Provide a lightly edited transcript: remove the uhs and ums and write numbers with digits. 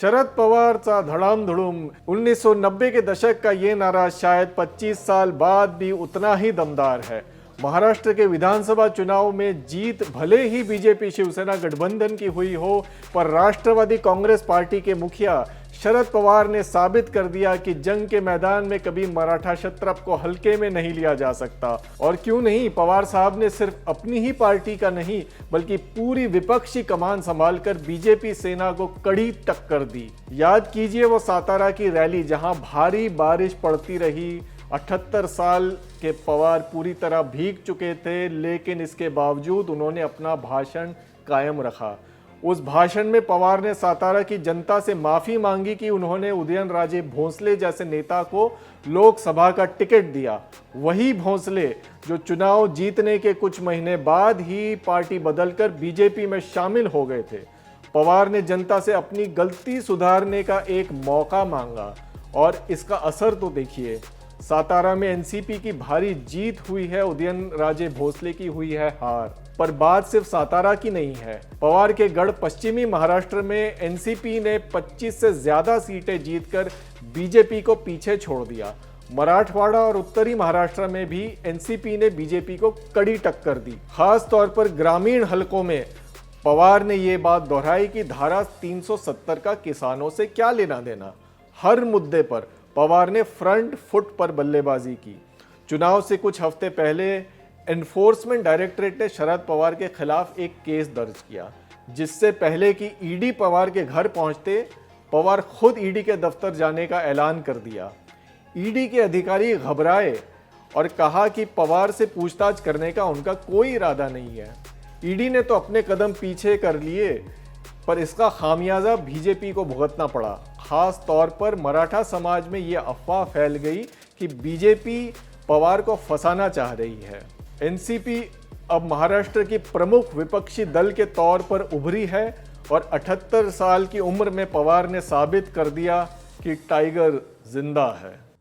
शरद पवारचा धड़ाम-धुड़ुम 1990 के दशक का ये नारा शायद 25 साल बाद भी उतना ही दमदार है। महाराष्ट्र के विधानसभा चुनाव में जीत भले ही बीजेपी शिवसेना गठबंधन की हुई हो, पर राष्ट्रवादी कांग्रेस पार्टी के मुखिया शरद पवार ने साबित कर दिया कि जंग के मैदान में कभी मराठा क्षत्रप को हल्के में नहीं लिया जा सकता। और क्यों नहीं, पवार साहब ने सिर्फ अपनी ही पार्टी का नहीं बल्कि पूरी विपक्षी कमान संभालकर बीजेपी सेना को कड़ी टक्कर दी। याद कीजिए वो सातारा की रैली जहां भारी बारिश पड़ती रही। 78 साल के पवार पूरी तरह भीग चुके थे, लेकिन इसके बावजूद उन्होंने अपना भाषण कायम रखा। उस भाषण में पवार ने सातारा की जनता से माफी मांगी कि उन्होंने उदयनराजे भोसले जैसे नेता को लोकसभा का टिकट दिया। वही भोसले जो चुनाव जीतने के कुछ महीने बाद ही पार्टी बदलकर बीजेपी में शामिल हो गए थे। पवार ने जनता से अपनी गलती सुधारने का एक मौका मांगा और इसका असर तो देखिए। सातारा में एनसीपी की भारी जीत हुई है, उदयनराजे भोसले की हुई है हार। पर बात सिर्फ सातारा की नहीं है। पवार के गढ़ पश्चिमी महाराष्ट्र में एनसीपी ने 25 से ज्यादा सीटें जीतकर बीजेपी को पीछे छोड़ दिया। मराठवाड़ा और उत्तरी महाराष्ट्र में भी एनसीपी ने बीजेपी को कड़ी टक्कर दी। खास तौर पर ग्रामीण हलकों में पवार ने ये बात दोहराई कि धारा 370 का किसानों से क्या लेना देना। हर मुद्दे पर पवार ने फ्रंट फुट पर बल्लेबाजी की। चुनाव से कुछ हफ्ते पहले एनफोर्समेंट डायरेक्टरेट ने शरद पवार के खिलाफ एक केस दर्ज किया, जिससे पहले कि ईडी पवार के घर पहुंचते, पवार खुद ईडी के दफ्तर जाने का ऐलान कर दिया। ईडी के अधिकारी घबराए और कहा कि पवार से पूछताछ करने का उनका कोई इरादा नहीं है। ईडी ने तो अपने कदम पीछे कर लिए, पर इसका खामियाजा बीजेपी को भुगतना पड़ा। खास तौर पर मराठा समाज में यह अफवाह फैल गई कि बीजेपी पवार को फंसाना चाह रही है। एनसीपी अब महाराष्ट्र की प्रमुख विपक्षी दल के तौर पर उभरी है और 78 साल की उम्र में पवार ने साबित कर दिया कि टाइगर जिंदा है।